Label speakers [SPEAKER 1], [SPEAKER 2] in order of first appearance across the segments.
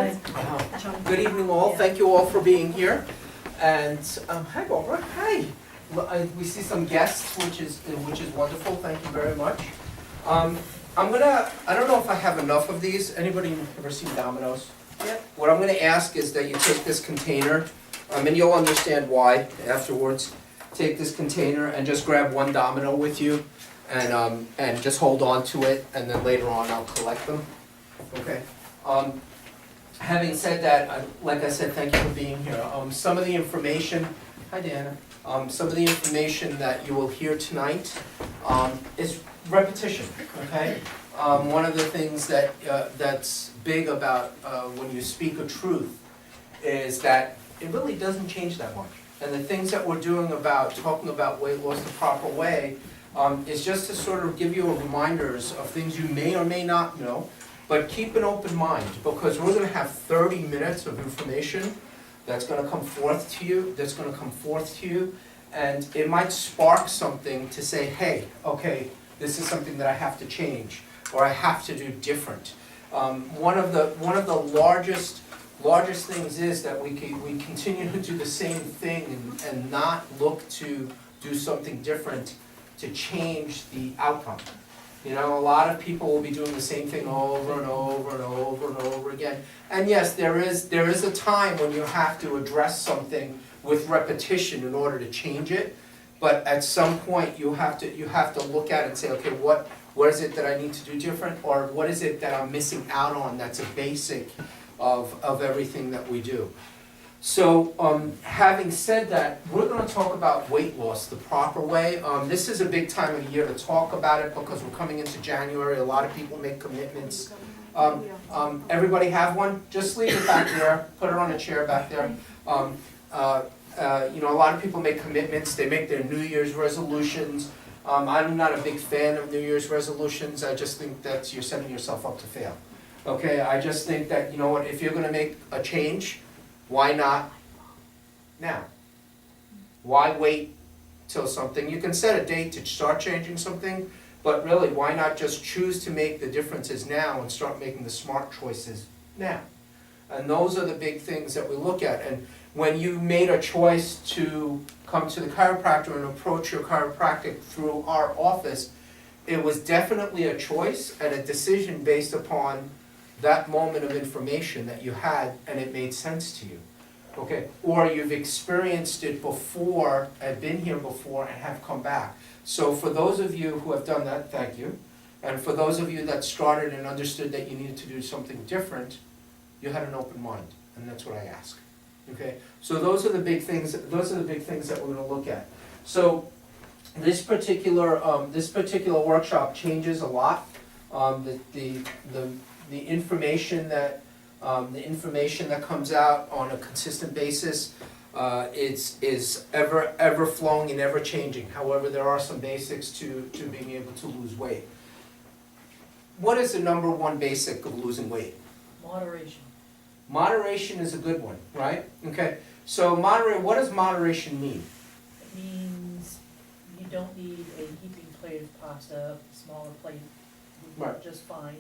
[SPEAKER 1] guys.
[SPEAKER 2] Good evening all, thank you all for being here. And, hi Barbara, hi. We see some guests, which is wonderful, thank you very much. I don't know if I have enough of these, anybody ever seen Domino's?
[SPEAKER 1] Yep.
[SPEAKER 2] What I'm gonna ask is that you take this container, and you'll understand why afterwards. Take this container and just grab one domino with you, and just hold on to it, and then later on I'll collect them, okay? Having said that, like I said, thank you for being here. Some of the information, hi Diana, some of the information that you will hear tonight is repetition, okay? One of the things that that's big about when you speak a truth is that it really doesn't change that much. And the things that we're doing about talking about weight loss the proper way is just to sort of give you reminders of things you may or may not know. But keep an open mind, because we're gonna have 30 minutes of information that's gonna come forth to you, and it might spark something to say, hey, okay, this is something that I have to change, or I have to do different. One of the largest things is that we continue to do the same thing and not look to do something different to change the outcome. You know, a lot of people will be doing the same thing over and over and over and over again. And yes, there is a time when you have to address something with repetition in order to change it. But at some point, you have to look at it and say, okay, what is it that I need to do different, or what is it that I'm missing out on that's a basic of everything that we do. So, having said that, we're going to talk about weight loss the proper way. This is a big time of year to talk about it because we're coming into January. A lot of people make commitments. Everybody have one? Just leave it back there. Put it on a chair back there. You know, a lot of people make commitments. They make their New Year's resolutions. I'm not a big fan of New Year's resolutions. I just think that you're setting yourself up to fail. Okay, I just think that, you know what, if you're going to make a change, why not now? Why wait till something? You can set a date to start changing something, but really, why not just choose to make the differences now and start making the smart choices now? And those are the big things that we look at. And when you made a choice to come to the chiropractor and approach your chiropractic through our office, it was definitely a choice and a decision based upon that moment of information that you had and it made sense to you, okay? Or you've experienced it before, and been here before and have come back. So for those of you who have done that, thank you. And for those of you that started and understood that you needed to do something different, you had an open mind, and that's what I ask, okay? So those are the big things that we're gonna look at. So this particular workshop changes a lot. The information that comes out on a consistent basis is ever flowing and ever changing. However, there are some basics to being able to lose weight. What is the number one basic of losing weight?
[SPEAKER 1] Moderation.
[SPEAKER 2] Moderation is a good one, right? Okay. So what does moderation mean?
[SPEAKER 1] It means you don't need a heaping plate of pasta, a smaller plate would work
[SPEAKER 2] Right.
[SPEAKER 1] just fine.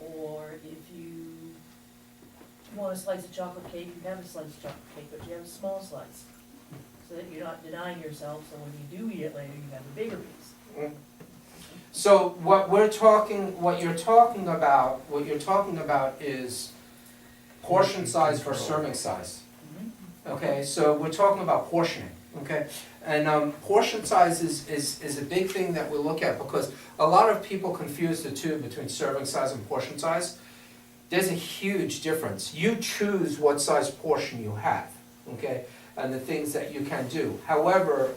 [SPEAKER 1] Or if you want a slice of chocolate cake, you have a slice of chocolate cake, but you have a small slice. So that you're not denying yourself, so when you do eat it later, you have a bigger piece.
[SPEAKER 2] So what you're talking about is portion size versus serving size. Okay, so we're talking about portioning, okay? And portion size is a big thing that we look at because a lot of people confuse the two between serving size and portion size. There's a huge difference. You choose what size portion you have, okay? And the things that you can do. However,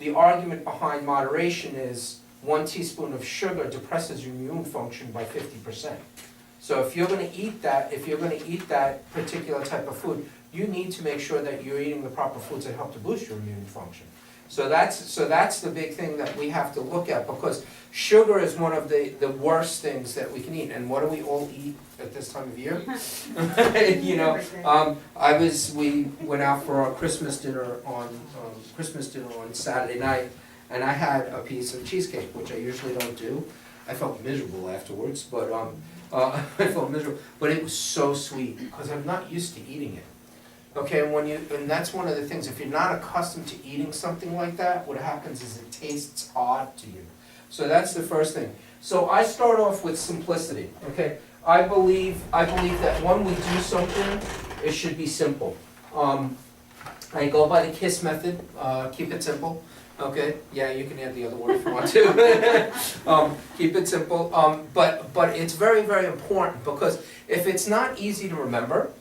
[SPEAKER 2] the argument behind moderation is 1 teaspoon of sugar depresses your immune function by 50%. So if you're gonna eat that particular type of food, you need to make sure that you're eating the proper foods that help to boost your immune function. So that's the big thing that we have to look at, because sugar is one of the worst things that we can eat. And what do we all eat at this time of year? You know, we went out for our Christmas dinner on Saturday night, and I had a piece of cheesecake, which I usually don't do. I felt miserable afterwards, but I felt miserable, but it was so sweet, because I'm not used to eating it. Okay, and that's one of the things, if you're not accustomed to eating something like that, what happens is it tastes odd to you. So that's the first thing. So I start off with simplicity, okay? I believe that when we do something, it should be simple. I go by the KISS method, keep it simple, okay? Yeah, you can add the other word if you want to. Keep it simple, but it's very, very important, because if it's not easy to remember,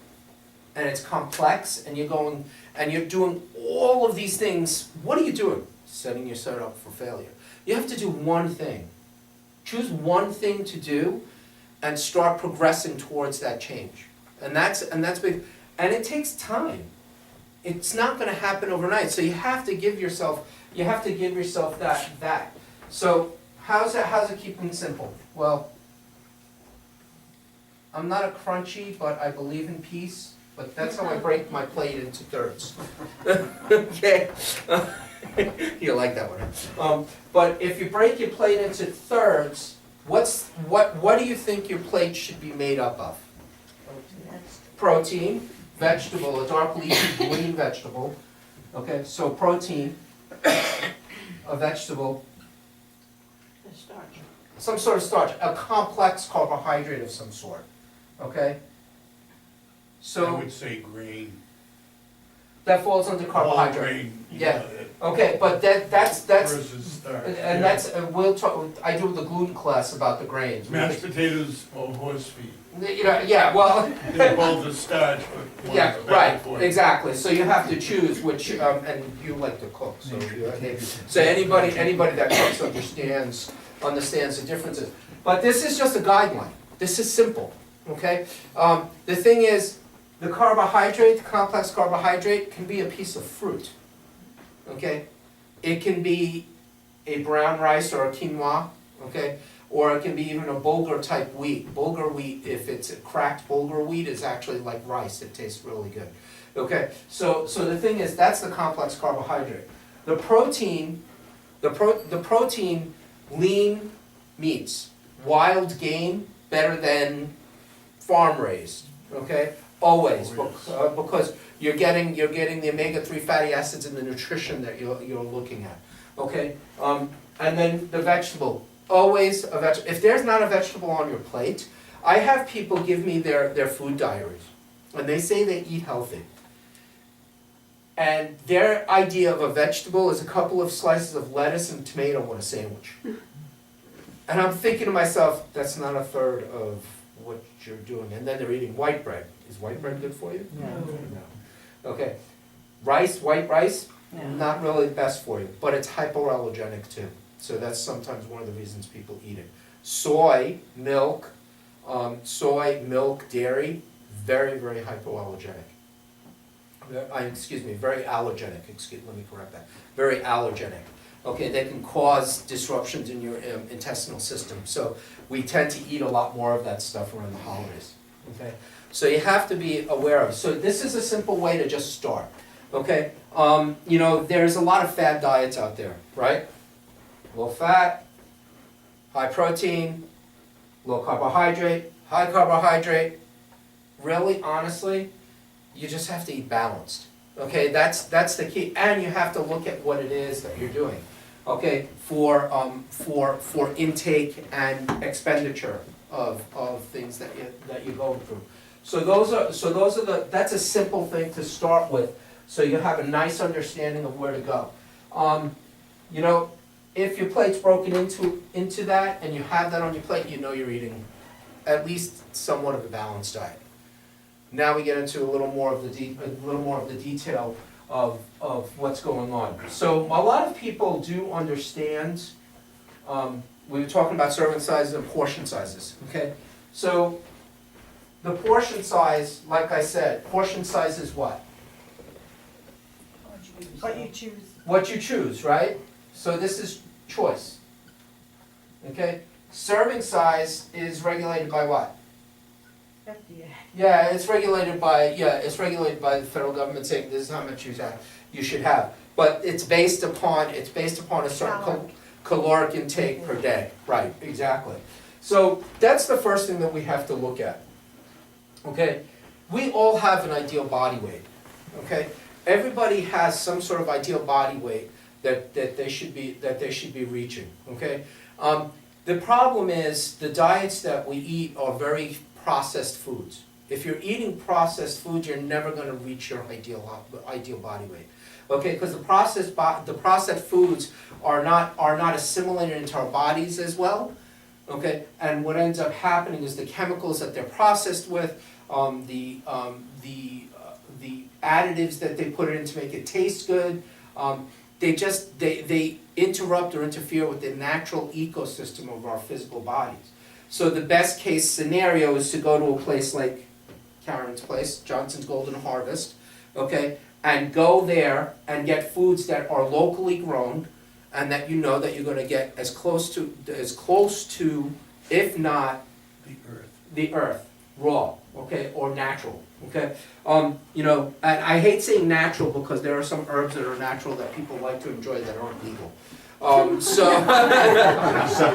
[SPEAKER 2] and it's complex, and you're doing all of these things, what are you doing? Setting yourself up for failure. You have to do one thing. Choose one thing to do, and start progressing towards that change. And that's big, and it takes time. It's not gonna happen overnight, so you have to give yourself that. So how's it keeping it simple? Well, I'm not a crunchy, but I believe in peace. But that's how I break my plate into thirds. Okay? You like that one. But if you break your plate into thirds, what do you think your plate should be made up of? Protein, vegetable, a dark leafy green vegetable. Okay, so protein, a vegetable, some sort of starch, a complex carbohydrate of some sort. Okay?
[SPEAKER 3] I
[SPEAKER 2] So
[SPEAKER 3] would say grain.
[SPEAKER 2] that falls under
[SPEAKER 3] All
[SPEAKER 2] carbohydrate.
[SPEAKER 3] grain,
[SPEAKER 2] Yeah. Okay, but that's
[SPEAKER 3] versus starch.
[SPEAKER 2] and that's we'll talk. I do the gluten class about the grains.
[SPEAKER 3] Mashed potatoes or horse feed.
[SPEAKER 2] You know, yeah, well,
[SPEAKER 3] They're both a starch, but one's
[SPEAKER 2] yeah,
[SPEAKER 3] better
[SPEAKER 2] right,
[SPEAKER 3] for you.
[SPEAKER 2] exactly. So you have to choose which, and you like to cook, so so anybody that cooks understands the differences. But this is just a guideline. This is simple, okay? The thing is, the carbohydrate, the complex carbohydrate, can be a piece of fruit, okay? It can be a brown rice or a quinoa, okay? Or it can be even a bulgur type wheat. Bulgur wheat, if it's a cracked bulgur wheat, is actually like rice. It tastes really good. Okay, so the thing is, that's the complex carbohydrate. The protein, the protein, lean meats, wild game, better than farm raised. Okay, always, because you're getting the omega-3 fatty acids and the nutrition that you're looking at. Okay, and then the vegetable. Always a vegetable. If there's not a vegetable on your plate, I have people give me their food diaries, and they say they eat healthy. And their idea of a vegetable is a couple of slices of lettuce and tomato on a sandwich. And I'm thinking to myself, that's not a third of what you're doing. And then they're eating white bread. Is white bread good for you? No. Okay. Rice, white rice, not really best for you, but it's hypoallergenic too. So that's sometimes one of the reasons people eat it. Soy, milk, dairy, very, very hypoallergenic. Very allergenic, let me correct that. Very allergenic. Okay, they can cause disruptions in your intestinal system. So we tend to eat a lot more of that stuff around the holidays. Okay, so you have to be aware of it. So this is a simple way to just start. Okay, you know, there's a lot of fad diets out there, right? Low fat, high protein, low carbohydrate, high carbohydrate. Really, honestly, you just have to eat balanced. Okay, that's the key, and you have to look at what it is that you're doing. Okay, for intake and expenditure of things that you're going through. So those are that's a simple thing to start with. So you have a nice understanding of where to go. You know, if your plate's broken into that, and you have that on your plate, you know you're eating at least somewhat of a balanced diet. Now we get into a little more of the detail of what's going on. So a lot of people do understand. We were talking about serving sizes and portion sizes. Okay, so the portion size, like I said, portion size is what?
[SPEAKER 4] What you choose.
[SPEAKER 2] What you choose, right? So this is choice. Okay? Serving size is regulated by what?
[SPEAKER 4] FDA.
[SPEAKER 2] Yeah, it's regulated by the federal government saying this is how much you should have. But it's based upon a certain caloric intake per day. Right, exactly. So that's the first thing that we have to look at. Okay? We all have an ideal body weight. Okay? Everybody has some sort of ideal body weight that they should be reaching. Okay? The problem is the diets that we eat are very processed foods. If you're eating processed food, you're never going to reach your ideal body weight. Okay, because the processed foods are not assimilated into our bodies as well. Okay, and what ends up happening is the chemicals that they're processed with, the additives that they put in to make it taste good, they interrupt or interfere with the natural ecosystem of our physical bodies. So the best case scenario is to go to a place like Karen's place, Johnson's Golden Harvest, okay, and go there and get foods that are locally grown, and that you know that you're going to get as close to, if not the earth, raw, okay, or natural, okay. You know, and I hate saying natural because there are some herbs that are natural that people like to enjoy that aren't legal.
[SPEAKER 5] Except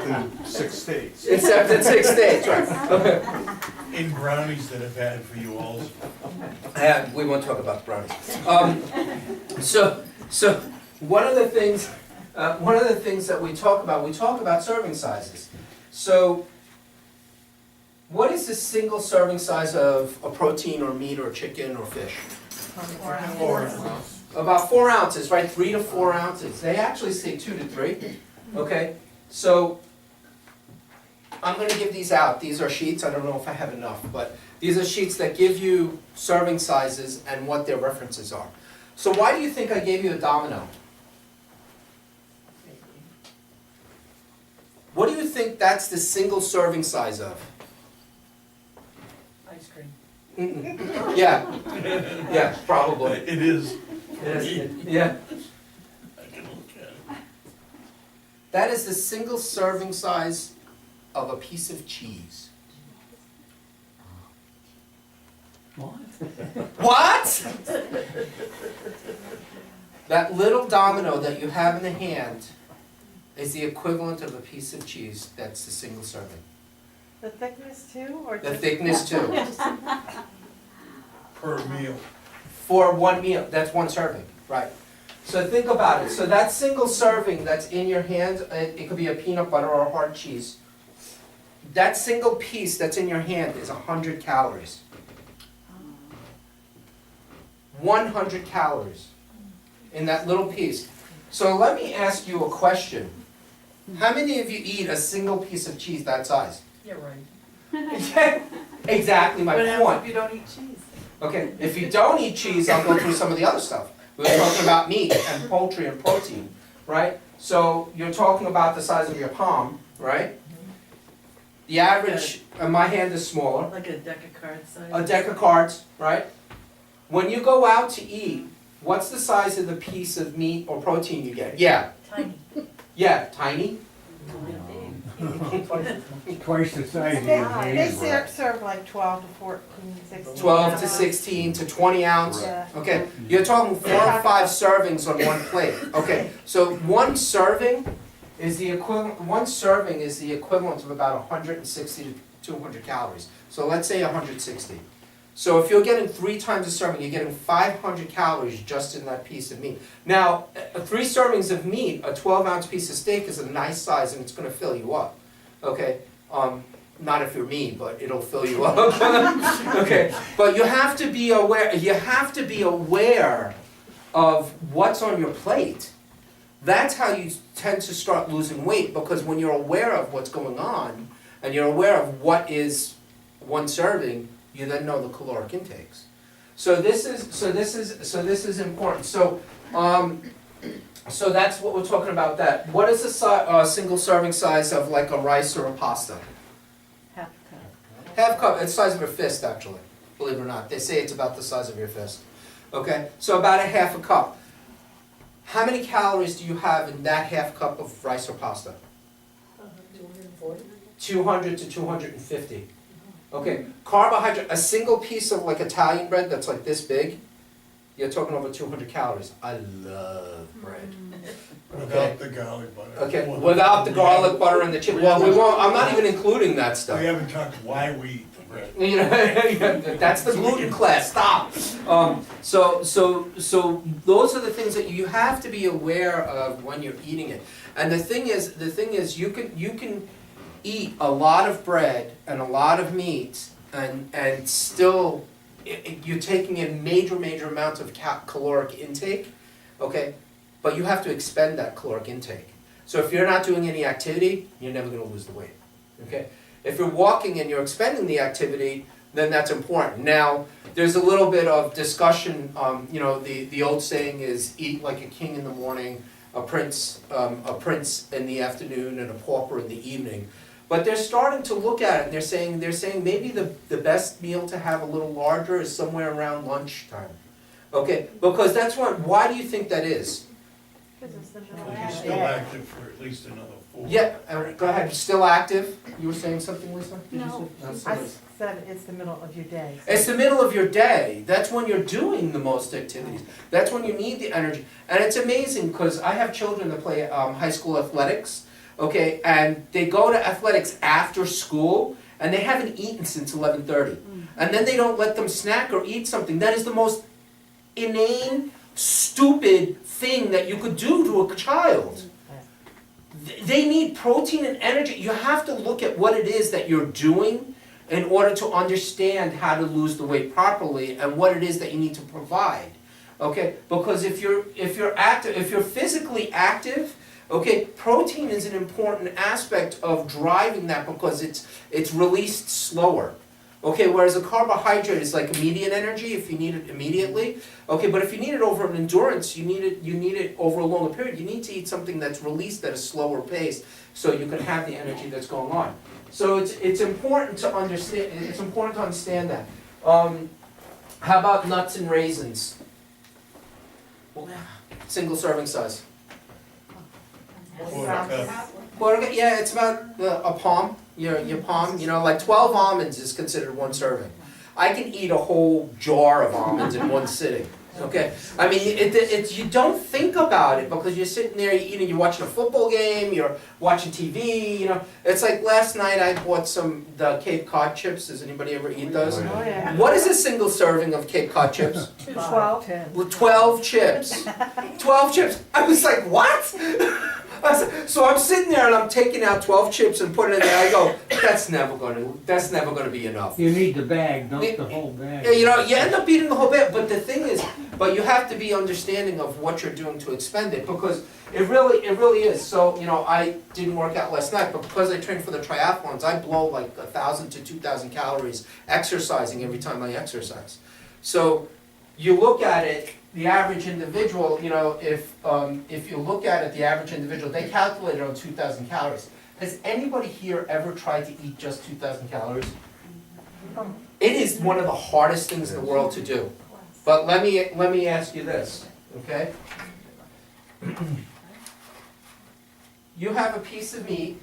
[SPEAKER 5] in 6 states.
[SPEAKER 2] Except in 6 states, right?
[SPEAKER 3] In brownies that are bad for you also.
[SPEAKER 2] And we won't talk about the brownies. So one of the things that we talk about serving sizes. So what is the single serving size of a protein or meat or chicken or fish?
[SPEAKER 3] 4 ounces.
[SPEAKER 2] About 4 ounces, right? 3 to 4 ounces. They actually say 2 to 3. Okay, so I'm going to give these out. These are sheets. I don't know if I have enough, but these are sheets that give you serving sizes and what their references are. So why do you think I gave you a domino? What do you think that's the single serving size of?
[SPEAKER 1] Ice cream.
[SPEAKER 2] Mm-mm. Yeah, yeah, probably.
[SPEAKER 3] It is.
[SPEAKER 2] Yeah.
[SPEAKER 3] I can look at it.
[SPEAKER 2] That is the single serving size of a piece of cheese. What? That little domino that you have in the hand is the equivalent of a piece of cheese. That's the single serving.
[SPEAKER 4] The thickness too, or
[SPEAKER 2] The
[SPEAKER 4] just?
[SPEAKER 2] thickness too.
[SPEAKER 3] Per meal.
[SPEAKER 2] For one meal, that's one serving, right? So think about it. So that single serving that's in your hand, it could be a peanut butter or a hard cheese. That single piece that's in your hand is 100 calories. 100 calories in that little piece. So let me ask you a question. How many of you eat a single piece of cheese that size?
[SPEAKER 1] Yeah, right.
[SPEAKER 2] Exactly my point.
[SPEAKER 1] If you don't eat cheese.
[SPEAKER 2] Okay, if you don't eat cheese, I'll go through some of the other stuff. We were talking about meat and poultry and protein, right? So you're talking about the size of your palm, right? The average, my hand is smaller,
[SPEAKER 1] Like a deck of cards size.
[SPEAKER 2] a deck of cards, right? When you go out to eat, what's the size of the piece of meat or protein you get? Yeah,
[SPEAKER 1] Tiny.
[SPEAKER 2] yeah, tiny.
[SPEAKER 5] Twice the size of
[SPEAKER 4] They,
[SPEAKER 5] your hand.
[SPEAKER 4] serve like 12 to 14, 16.
[SPEAKER 2] 12 to 16 to 20 ounce.
[SPEAKER 4] Yeah.
[SPEAKER 2] Okay, you're talking 4 or 5 servings on one plate. Okay, so one serving is the equivalent of about 160 to 200 calories. So let's say 160. So if you're getting 3 times a serving, you're getting 500 calories just in that piece of meat. Now, 3 servings of meat, a 12-ounce piece of steak is a nice size and it's going to fill you up. Okay, not if you're me, but it'll fill you up. Okay, but you have to be aware. You have to be aware of what's on your plate. That's how you tend to start losing weight, because when you're aware of what's going on and you're aware of what is one serving, you then know the caloric intakes. So this is important. So that's what we're talking about. That what is a single serving size of like a rice or a pasta?
[SPEAKER 1] Half cup.
[SPEAKER 2] Half cup. It's the size of your fist, actually. Believe it or not, they say it's about the size of your fist. Okay, so about a half a cup. How many calories do you have in that half cup of rice or pasta?
[SPEAKER 1] 240.
[SPEAKER 2] 200 to 250. Okay, carbohydrate, a single piece of like Italian bread that's like this big you're talking over 200 calories. I love bread.
[SPEAKER 3] Without the garlic butter.
[SPEAKER 2] Okay,
[SPEAKER 3] Well,
[SPEAKER 2] without the garlic butter and the chip, well, we won't, I'm not even including that
[SPEAKER 3] We
[SPEAKER 2] stuff.
[SPEAKER 3] haven't talked why we eat the bread.
[SPEAKER 2] You know, that's the gluten class, stop. So those are the things that you have to be aware of when you're eating it. And the thing is, you can eat a lot of bread and a lot of meat and still, you're taking in major amounts of caloric intake, okay? But you have to expend that caloric intake. So if you're not doing any activity, you're never gonna lose the weight, okay? If you're walking and you're expending the activity, then that's important. Now, there's a little bit of discussion, you know, the old saying is eat like a king in the morning, a prince in the afternoon, and a pauper in the evening. But they're starting to look at it, and they're saying maybe the best meal to have a little larger is somewhere around lunchtime. Okay, because that's why do you think that is?
[SPEAKER 4] Because it's the middle
[SPEAKER 3] But
[SPEAKER 4] of
[SPEAKER 3] he's
[SPEAKER 4] the
[SPEAKER 3] still
[SPEAKER 4] day.
[SPEAKER 3] active for at least another 4.
[SPEAKER 2] Yeah, go ahead, still active? You were saying something, Lisa? Did you
[SPEAKER 4] No,
[SPEAKER 2] say-
[SPEAKER 4] I
[SPEAKER 2] somebody-
[SPEAKER 4] said it's the middle of your day.
[SPEAKER 2] It's the middle of your day. That's when you're doing the most activities. That's when you need the energy. And it's amazing because I have children that play high school athletics, okay, and they go to athletics after school and they haven't eaten since 11:30. And then they don't let them snack or eat something. That is the most inane, stupid thing that you could do to a child. They need protein and energy. You have to look at what it is that you're doing in order to understand how to lose the weight properly and what it is that you need to provide. Okay? Because if you're active, if you're physically active, okay, protein is an important aspect of driving that because it's released slower. Okay, whereas a carbohydrate is like immediate energy if you need it immediately. Okay, but if you need it over an endurance, you need it over a longer period. You need to eat something that's released at a slower pace so you can have the energy that's going on. So it's important to understand. It's important to understand that. How about nuts and raisins? Single serving size. Quarter, yeah, it's about a palm. Your palm. You know, like 12 almonds is considered one serving. I can eat a whole jar of almonds in one sitting. Okay, I mean, it's you don't think about it because you're sitting there, you're eating, you're watching a football game, you're watching TV. You know, it's like last night I bought the Cape Cod chips. Does anybody ever eat those?
[SPEAKER 4] Oh, yeah.
[SPEAKER 2] What is a single serving of Cape Cod chips?
[SPEAKER 4] 12.
[SPEAKER 2] With 12 chips. 12 chips. I was like, what? So I'm sitting there and I'm taking out 12 chips and putting it in there. I go, that's never gonna be enough.
[SPEAKER 5] You need the bag, not the whole bag.
[SPEAKER 2] Yeah, you know, you end up eating the whole bit, but the thing is, but you have to be understanding of what you're doing to expend it, because it really is. So, you know, I didn't work out last night, but because I trained for the triathlons, I blow like 1,000 to 2,000 calories exercising every time I exercise. So, you look at it, the average individual, you know, if you look at it, the average individual, they calculate it on 2,000 calories. Has anybody here ever tried to eat just 2,000 calories? It is one of the hardest things in the world to do. But let me ask you this, okay? You have a piece of meat,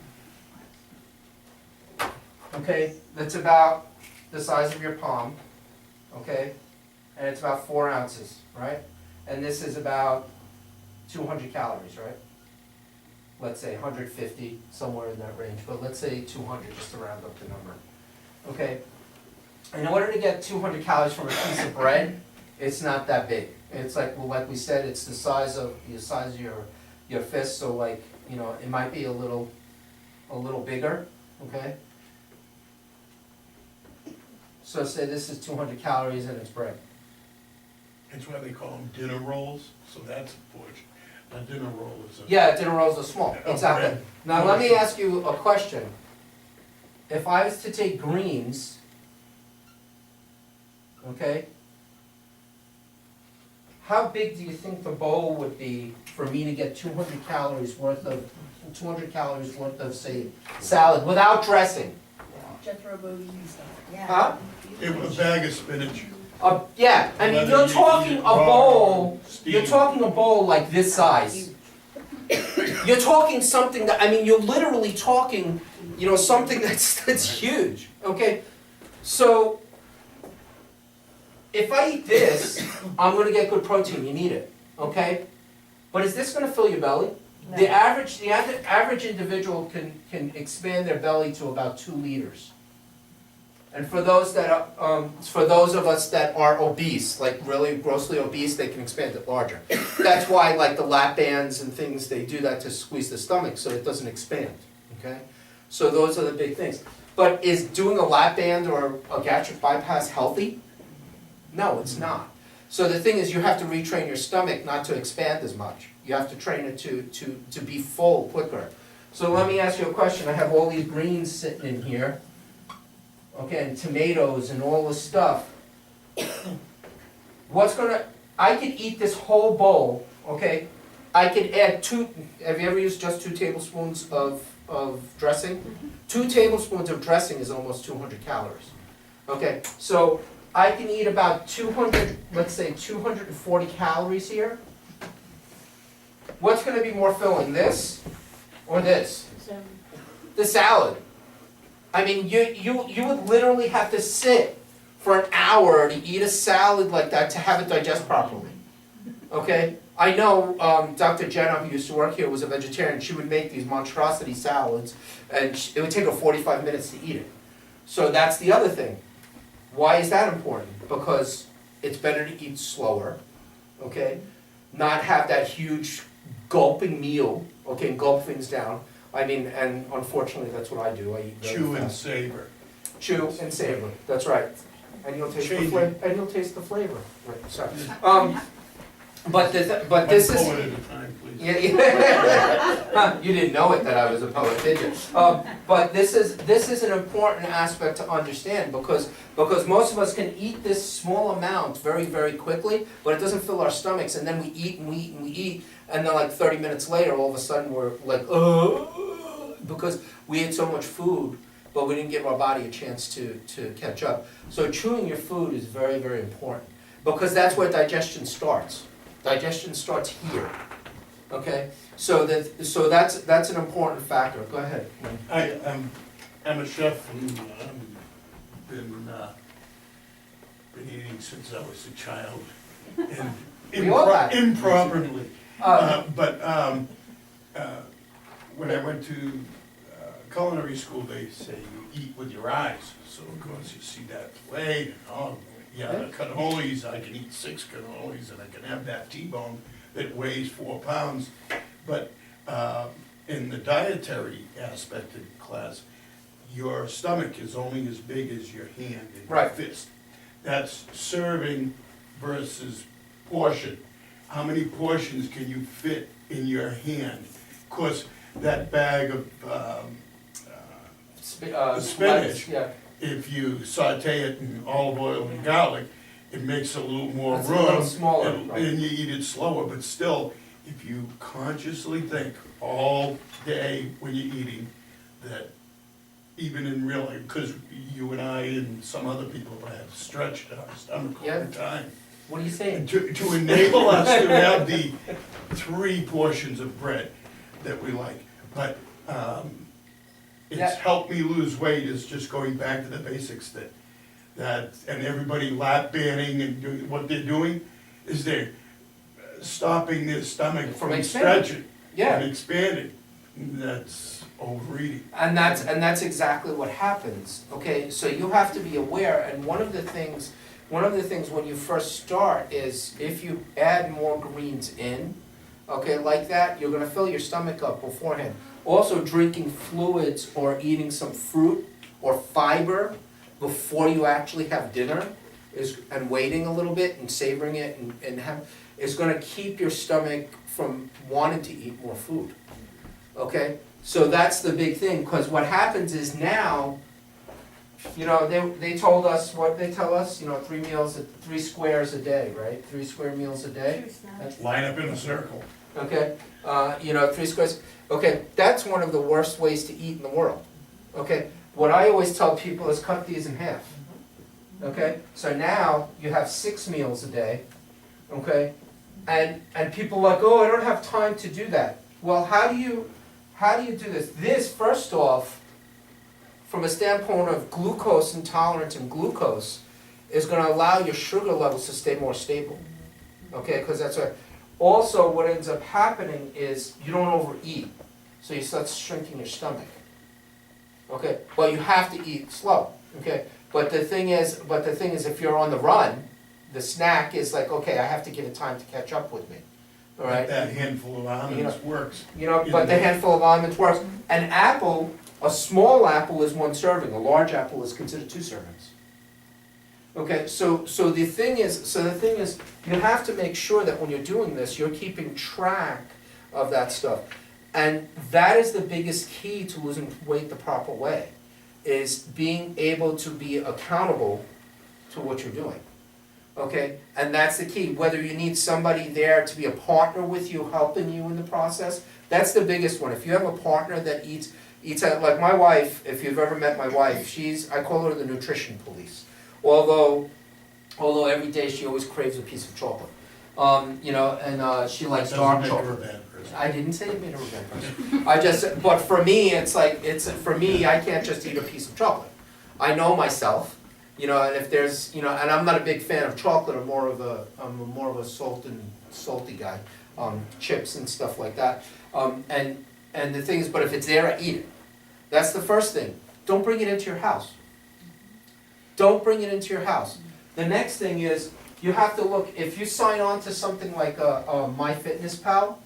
[SPEAKER 2] okay, that's about the size of your palm, okay? And it's about 4 ounces, right? And this is about 200 calories, right? Let's say 150, somewhere in that range, but let's say 200 just to round up the number. Okay? In order to get 200 calories from a piece of bread, it's not that big. It's like, well, like we said, it's the size of your fist, so like, you know, it might be a little bigger, okay? So say this is 200 calories and it's bread.
[SPEAKER 3] That's why they call them dinner rolls, so that's a portion. A dinner roll is a.
[SPEAKER 2] Yeah, dinner rolls are small,
[SPEAKER 3] Oh,
[SPEAKER 2] exactly.
[SPEAKER 3] bread.
[SPEAKER 2] Now, let me ask you a question. If I was to take greens, okay, how big do you think the bowl would be for me to get 200 calories worth of, say, salad without dressing?
[SPEAKER 1] Jethro Bodine stuff.
[SPEAKER 2] Huh?
[SPEAKER 3] A bag of spinach.
[SPEAKER 2] Yeah, I mean,
[SPEAKER 3] Whether
[SPEAKER 2] you're
[SPEAKER 3] you
[SPEAKER 2] talking
[SPEAKER 3] eat
[SPEAKER 2] a
[SPEAKER 3] raw or
[SPEAKER 2] bowl, you're
[SPEAKER 3] steamed.
[SPEAKER 2] talking a bowl like this size. You're talking something that, I mean, you're literally talking, you know, something that's huge, okay? So, if I eat this, I'm gonna get good protein, you need it, okay? But is this gonna fill your belly? The average individual can expand their belly to about 2 liters. And for those that are, for those of us that are obese, like really grossly obese, they can expand it larger. That's why like the lap bands and things, they do that to squeeze the stomach so it doesn't expand, okay? So those are the big things. But is doing a lap band or a gastric bypass healthy? No, it's not. So the thing is, you have to retrain your stomach not to expand as much. You have to train it to be full quicker. So let me ask you a question. I have all these greens sitting in here, okay, and tomatoes and all this stuff. I could eat this whole bowl, okay? I could add have you ever used just 2 tablespoons of dressing? 2 tablespoons of dressing is almost 200 calories. Okay, so I can eat about 200, let's say 240 calories here. What's gonna be more filling, this or this? The salad. I mean, you would literally have to sit for an hour to eat a salad like that to have it digest properly. Okay? I know Dr. Jenna, who used to work here, was a vegetarian. She would make these monstrosity salads, and it would take her 45 minutes to eat it. So that's the other thing. Why is that important? Because it's better to eat slower, okay? Not have that huge gulping meal, okay, and gulp things down. I mean, and unfortunately, that's what I do. I eat very
[SPEAKER 3] Chew and
[SPEAKER 2] fast.
[SPEAKER 3] savor.
[SPEAKER 2] Chew and savor. That's right. And you'll taste the
[SPEAKER 3] Changing.
[SPEAKER 2] flavor. And you'll taste the flavor. Right. Sorry. But this is.
[SPEAKER 3] One poet at a time, please.
[SPEAKER 2] Yeah. You didn't know it that I was a poet, did you? But this is an important aspect to understand because most of us can eat this small amount very, very quickly, but it doesn't fill our stomachs, and then we eat and we eat and we eat, and then like 30 minutes later, all of a sudden we're like, because we ate so much food, but we didn't give our body a chance to catch up. So chewing your food is very, very important because that's where digestion starts. Digestion starts here. Okay, so that's an important factor. Go ahead.
[SPEAKER 3] I'm a chef and been eating since I was a child. And
[SPEAKER 2] We all have.
[SPEAKER 3] improperly. When I went to culinary school, they say you eat with your eyes. So of course you see that plate and all. Yeah, the cannolis, I can eat 6 cannolis and I can have that T-bone that weighs 4 pounds. But in the dietary aspect of the class, your stomach is only as big as your hand and your
[SPEAKER 2] Right.
[SPEAKER 3] fist. That's serving versus portion. How many portions can you fit in your hand? Of course, that bag of spinach,
[SPEAKER 2] Yeah.
[SPEAKER 3] if you saute it in olive oil and garlic, it makes a little more
[SPEAKER 2] It's a
[SPEAKER 3] room.
[SPEAKER 2] little smaller,
[SPEAKER 3] and-
[SPEAKER 2] right.
[SPEAKER 3] And you eat it slower, but still, if you consciously think all day when you're eating, that even in real life, because you and I and some other people have stretched our stomach all
[SPEAKER 2] Yeah.
[SPEAKER 3] the time.
[SPEAKER 2] What are you saying?
[SPEAKER 3] And to enable us to have the 3 portions of bread that we like. But it's
[SPEAKER 2] Yeah.
[SPEAKER 3] helped me lose weight is just going back to the basics that and everybody lap banding and doing what they're doing is they're stopping their stomach
[SPEAKER 2] From
[SPEAKER 3] from
[SPEAKER 2] expanding.
[SPEAKER 3] stretching
[SPEAKER 2] Yeah.
[SPEAKER 3] and expanding. That's overeating.
[SPEAKER 2] And that's exactly what happens. Okay, so you have to be aware. And one of the things when you first start is if you add more greens in, okay, like that, you're gonna fill your stomach up beforehand. Also, drinking fluids or eating some fruit or fiber before you actually have dinner and waiting a little bit and savoring it is gonna keep your stomach from wanting to eat more food. Okay, so that's the big thing, because what happens is now, you know, they told us, what they tell us, you know, 3 squares a day, right? 3 square meals a day. That's-
[SPEAKER 3] Line up in a circle.
[SPEAKER 2] Okay, you know, 3 squares, okay, that's one of the worst ways to eat in the world. Okay, what I always tell people is cut these in half. Okay, so now you have 6 meals a day, okay? And people are like, oh, I don't have time to do that. Well, how do you do this? This, first off, from a standpoint of glucose intolerance and glucose, is gonna allow your sugar levels to stay more stable. Okay, because that's a, also what ends up happening is you don't overeat, so you start shrinking your stomach. Okay, but you have to eat slow, okay? But the thing is, if you're on the run, the snack is like, okay, I have to give it time to catch up with me, all right?
[SPEAKER 3] That handful of almonds works.
[SPEAKER 2] You know, but the handful of almonds works. An apple, a small apple is 1 serving, a large apple is considered 2 servings. Okay, so the thing is, you have to make sure that when you're doing this, you're keeping track of that stuff. And that is the biggest key to losing weight the proper way, is being able to be accountable to what you're doing. Okay, and that's the key, whether you need somebody there to be a partner with you, helping you in the process, that's the biggest one. If you have a partner that eats like my wife, if you've ever met my wife, I call her the nutrition police. Although every day she always craves a piece of chocolate. You know, and she likes dark
[SPEAKER 3] Doesn't make her a
[SPEAKER 2] chocolate.
[SPEAKER 3] bad person.
[SPEAKER 2] I didn't say it made her a bad person. But for me, for me, I can't just eat a piece of chocolate. I know myself, you know, and if there's, you know, and I'm not a big fan of chocolate, I'm more of a salty guy, chips and stuff like that. And the thing is, but if it's there, I eat it. That's the first thing. Don't bring it into your house. Don't bring it into your house. The next thing is, you have to look, if you sign on to something like MyFitnessPal,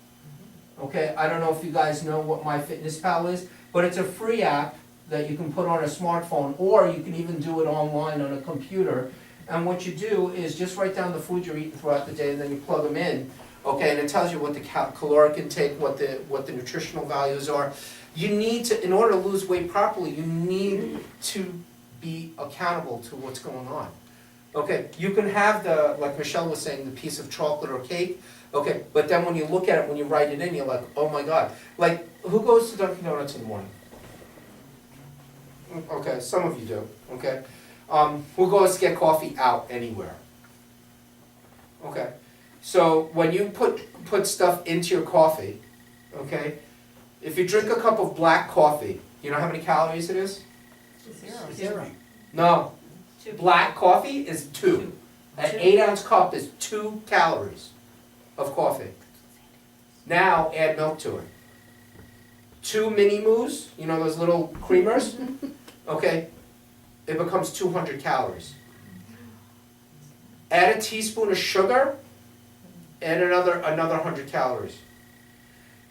[SPEAKER 2] okay, I don't know if you guys know what MyFitnessPal is, but it's a free app that you can put on a smartphone, or you can even do it online on a computer. And what you do is just write down the food you're eating throughout the day, and then you plug them in, okay, and it tells you what the caloric intake, what the nutritional values are. You need to, in order to lose weight properly, you need to be accountable to what's going on. Okay, you can have like Michelle was saying, the piece of chocolate or cake, okay, but then when you look at it, when you write it in, you're like, oh my God. Like, who goes to Dunkin' Donuts in the morning? Okay, some of you do, okay. Who goes to get coffee out anywhere? Okay, so when you put stuff into your coffee, okay, if you drink a cup of black coffee, you know how many calories it is?
[SPEAKER 4] 0.
[SPEAKER 2] No, black coffee is 2. An 8-ounce cup is 2 calories of coffee. Now add milk to it. 2 mini moos, you know those little creamers? Okay, it becomes 200 calories. Add a teaspoon of sugar, add another 100 calories.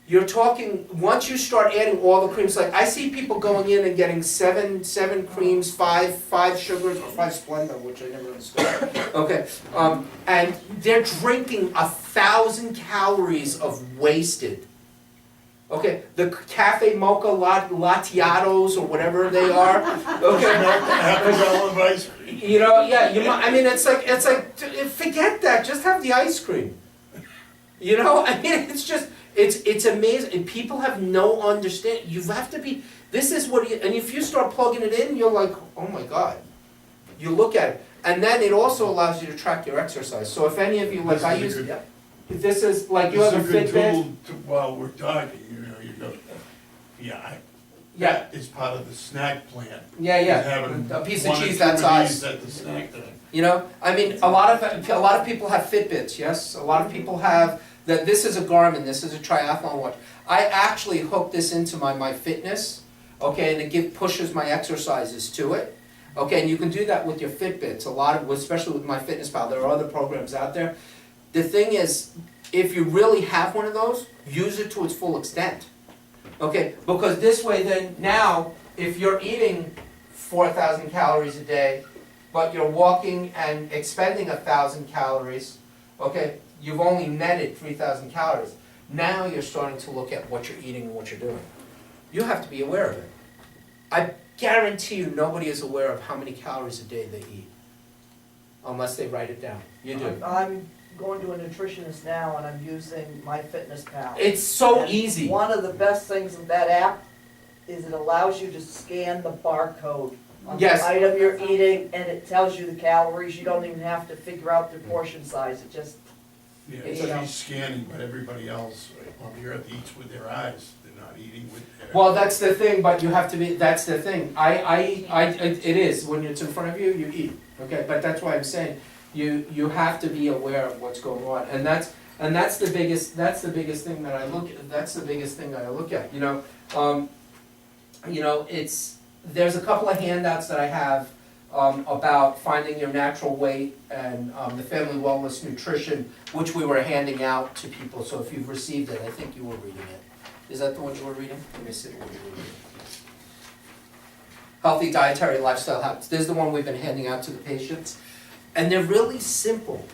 [SPEAKER 2] You're talking, once you start adding all the creams, like I see people going in and getting seven creams, five sugars, or 5 Splenda, which I never understood. Okay, and they're drinking 1,000 calories of wasted. Okay, the cafe mocha latte-ados or whatever they are. Okay,
[SPEAKER 3] Apple olive ice cream.
[SPEAKER 2] you know, yeah, I mean, it's like, forget that. Just have the ice cream. You know, I mean, it's just. It's amazing, and people have no understanding. You have to be, this is what, and if you start plugging it in, you're like, oh my God. You look at it, and then it also allows you to track your exercise. So if any of you, like I use, this is like you have a
[SPEAKER 3] This is a good
[SPEAKER 2] Fitbit.
[SPEAKER 3] tool to, while we're talking, you know, you go, yeah,
[SPEAKER 2] Yeah,
[SPEAKER 3] that is part of the snack plan.
[SPEAKER 2] yeah,
[SPEAKER 3] is
[SPEAKER 2] yeah,
[SPEAKER 3] having
[SPEAKER 2] a piece of
[SPEAKER 3] 1 or
[SPEAKER 2] cheese
[SPEAKER 3] 2
[SPEAKER 2] that
[SPEAKER 3] of
[SPEAKER 2] size.
[SPEAKER 3] these at the snack time.
[SPEAKER 2] You know, I mean, a lot of people have Fitbits, yes? A lot of people have, that this is a Garmin, this is a triathlon watch. I actually hook this into my MyFitness, okay, and it pushes my exercises to it. Okay, and you can do that with your Fitbits, especially with MyFitnessPal, there are other programs out there. The thing is, if you really have one of those, use it to its full extent. Okay, because this way then, now, if you're eating 4,000 calories a day, but you're walking and expending 1,000 calories, okay, you've only netted 3,000 calories. Now you're starting to look at what you're eating and what you're doing. You have to be aware of it. I guarantee you nobody is aware of how many calories a day they eat, unless they write it down. You do.
[SPEAKER 6] I'm going to a nutritionist now and I'm using MyFitnessPal.
[SPEAKER 2] It's so
[SPEAKER 6] And
[SPEAKER 2] easy.
[SPEAKER 6] One of the best things of that app is it allows you to scan the barcode on the
[SPEAKER 2] Yes.
[SPEAKER 6] item you're eating, and it tells you the calories. You don't even have to figure out the portion size, it just,
[SPEAKER 3] Yeah,
[SPEAKER 2] It's
[SPEAKER 3] she's
[SPEAKER 2] about-
[SPEAKER 3] scanning, but everybody else on the earth eats with their eyes, they're not eating with their.
[SPEAKER 2] Well, that's the thing, but you have to be, that's the thing, it is, when it's in front of you, you eat, okay, but that's why I'm saying, you have to be aware of what's going on, and that's the biggest thing that I look at, there's a couple of handouts that I have, about finding your natural weight and, the family wellness nutrition, which we were handing out to people, so if you've received it, I think you were reading it. Is that the one you were reading? Let me see what you were reading. Healthy dietary lifestyle habits. This is the one we've been handing out to the patients. And they're really simple.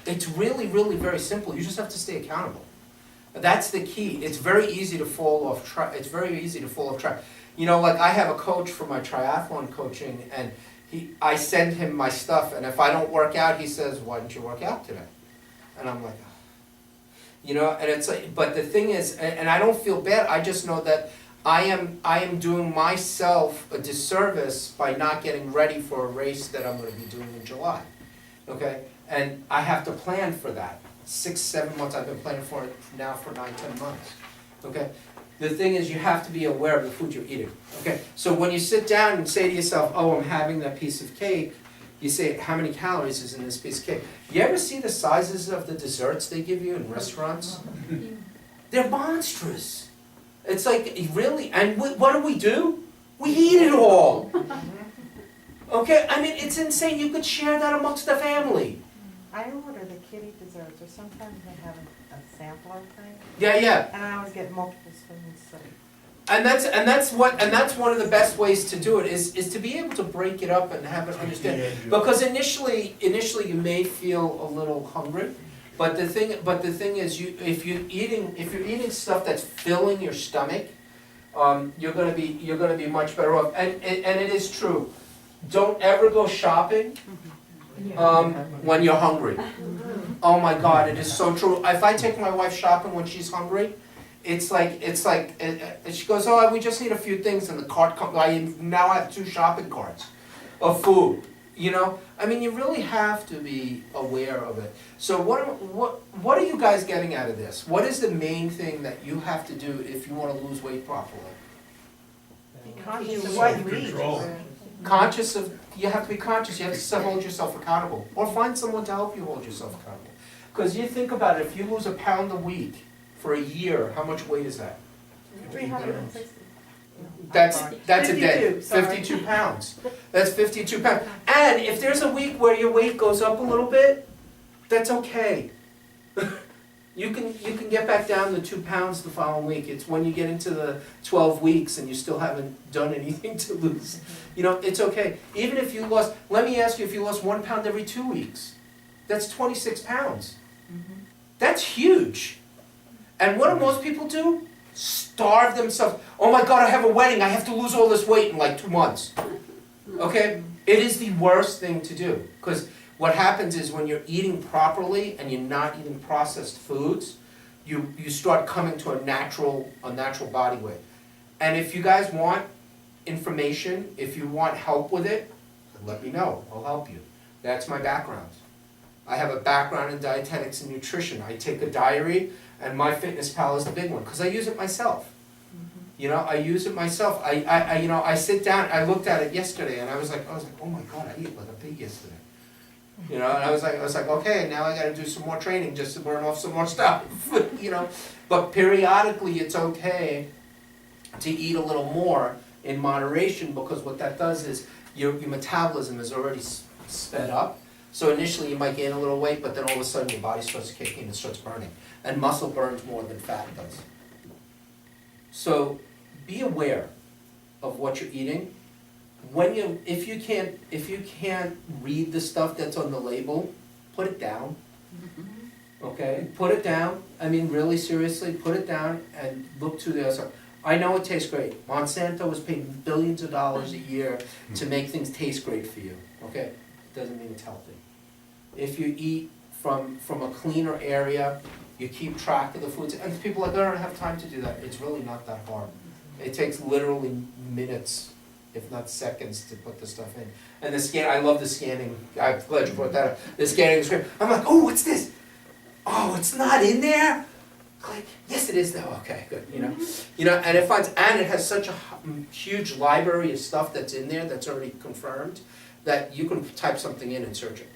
[SPEAKER 2] It's really, really very simple. You just have to stay accountable. That's the key. It's very easy to fall off track. You know, like I have a coach for my triathlon coaching, and I send him my stuff, and if I don't work out, he says, "Why didn't you work out today?" And I'm like, you know, and it's like, but the thing is, and I don't feel bad, I just know that I am doing myself a disservice by not getting ready for a race that I'm gonna be doing in July, okay? And I have to plan for that. 6-7 months, I've been planning for it now for 9-10 months, okay? The thing is, you have to be aware of the food you're eating, okay? So when you sit down and say to yourself, oh, I'm having that piece of cake, you say, how many calories is in this piece of cake? You ever see the sizes of the desserts they give you in restaurants? They're monstrous. It's like, really, and what do? We eat it all. Okay, I mean, it's insane, you could share that amongst the family.
[SPEAKER 4] I order the kitty desserts, or sometimes they have a sampler thing,
[SPEAKER 2] Yeah,
[SPEAKER 4] and I always get multiple spoons, so.
[SPEAKER 2] and that's one of the best ways to do it, is to be able to break it up and have it understand. Because initially you may feel a little hungry, but the thing is, if you're eating stuff that's filling your stomach, you're gonna be much better off. And it is true. Don't ever go shopping when you're hungry. Oh my God, it is so true. If I take my wife shopping when she's hungry, it's like she goes, oh, we just need a few things, and the cart comes. I now have 2 shopping carts of food. You know, I mean, you really have to be aware of it. So what are you guys getting out of this? What is the main thing that you have to do if you want to lose weight properly?
[SPEAKER 4] Be conscious of what you eat.
[SPEAKER 3] Self-control.
[SPEAKER 2] Conscious of, you have to be conscious, you have to hold yourself accountable, or find someone to help you hold yourself accountable. Because you think about it, if you lose a pound a week for a year, how much weight is that?
[SPEAKER 4] 360.
[SPEAKER 2] That's a day,
[SPEAKER 4] 52, sorry.
[SPEAKER 2] 52 pounds. That's 52 pounds. And if there's a week where your weight goes up a little bit, that's okay. You can get back down to 2 pounds the following week. It's when you get into the 12 weeks and you still haven't done anything to lose. You know, it's okay. Even if you lost, let me ask you, if you lost 1 pound every 2 weeks, that's 26 pounds. That's huge. And what do most people do? Starve themselves. Oh my God, I have a wedding, I have to lose all this weight in like 2 months. Okay? It is the worst thing to do. Because what happens is when you're eating properly and you're not eating processed foods, you start coming to a natural body weight. And if you guys want information, if you want help with it, let me know, I'll help you. That's my background. I have a background in dietetics and nutrition. I take a diary, and MyFitnessPal is the big one, because I use it myself. You know, I use it myself. I sit down, I looked at it yesterday, and I was like, oh my God, I ate like a pig yesterday. You know, and I was like, okay, now I gotta do some more training just to burn off some more stuff, you know. But periodically, it's okay to eat a little more in moderation, because what that does is your metabolism is already sped up. So initially you might gain a little weight, but then all of a sudden your body starts kicking and starts burning. And muscle burns more than fat does. So be aware of what you're eating. If you can't read the stuff that's on the label, put it down. Okay, put it down. I mean, really seriously, put it down and look to the other side. I know it tastes great. Monsanto is paying billions of dollars a year to make things taste great for you. Okay, it doesn't mean it's healthy. If you eat from a cleaner area, you keep track of the foods, and people are like, I don't have time to do that. It's really not that hard. It takes literally minutes, if not seconds, to put the stuff in. And I love the scanning. I'm glad you brought that up. The scanning screen. I'm like, oh, what's this? Oh, it's not in there? click, yes it is now, okay, good, you know, and it has such a huge library of stuff that's in there that's already confirmed, that you can type something in and search it.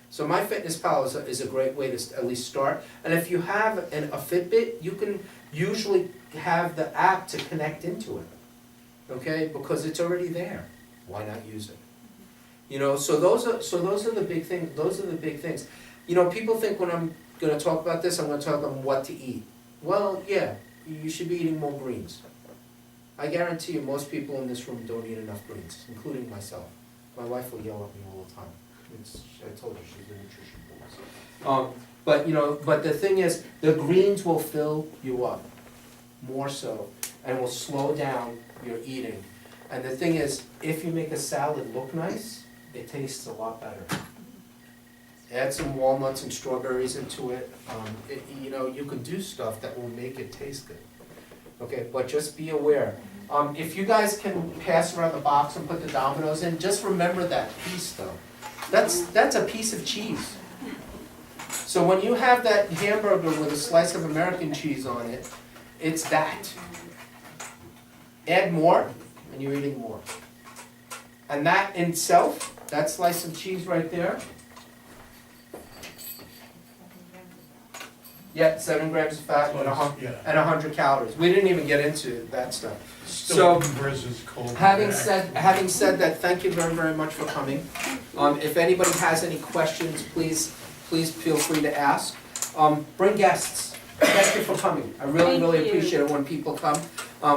[SPEAKER 2] So MyFitnessPal is a great way to at least start, and if you have a Fitbit, you can usually have the app to connect into it, okay, because it's already there, why not use it? You know, so those are the big things, You know, people think when I'm gonna talk about this, I'm gonna talk about what to eat. Well, yeah, you should be eating more greens. I guarantee you, most people in this room don't eat enough greens, including myself. My wife will yell at me all the time. I told her she's a nutrition boss. But the thing is, the greens will fill you up, more so, and will slow down your eating. And the thing is, if you make a salad look nice, it tastes a lot better. Add some walnuts and strawberries into it. You know, you can do stuff that will make it taste good. Okay, but just be aware. If you guys can pass around the box and put the Dominoes in, just remember that piece though. That's a piece of cheese. So when you have that hamburger with a slice of American cheese on it, it's that. Add more, and you're eating more. And that in itself, that slice of cheese right there, yeah, 7 grams of fat and
[SPEAKER 3] Yeah.
[SPEAKER 2] 100 calories. We didn't even get into that stuff.
[SPEAKER 3] Still versus cold.
[SPEAKER 2] Having said that, thank you very, very much for coming. If anybody has any questions, please feel free to ask. Bring guests. Thank you for coming. I really, really appreciate it when people come,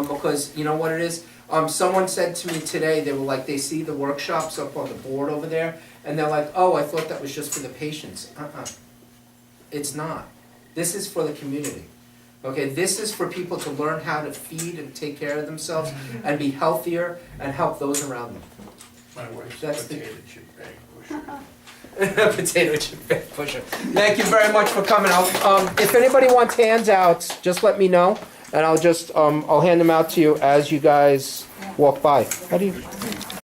[SPEAKER 2] because you know what it is? Someone said to me today, they were like, they see the workshops up on the board over there, and they're like, oh, I thought that was just for the patients. It's not. This is for the community. Okay, this is for people to learn how to feed and take care of themselves and be healthier and help those around them.
[SPEAKER 3] My wife's
[SPEAKER 2] That's the-
[SPEAKER 3] potato chip bag pusher.
[SPEAKER 2] Potato chip bag pusher. Thank you very much for coming. If anybody wants handouts, just let me know, and I'll hand them out to you as you guys walk by. How do you?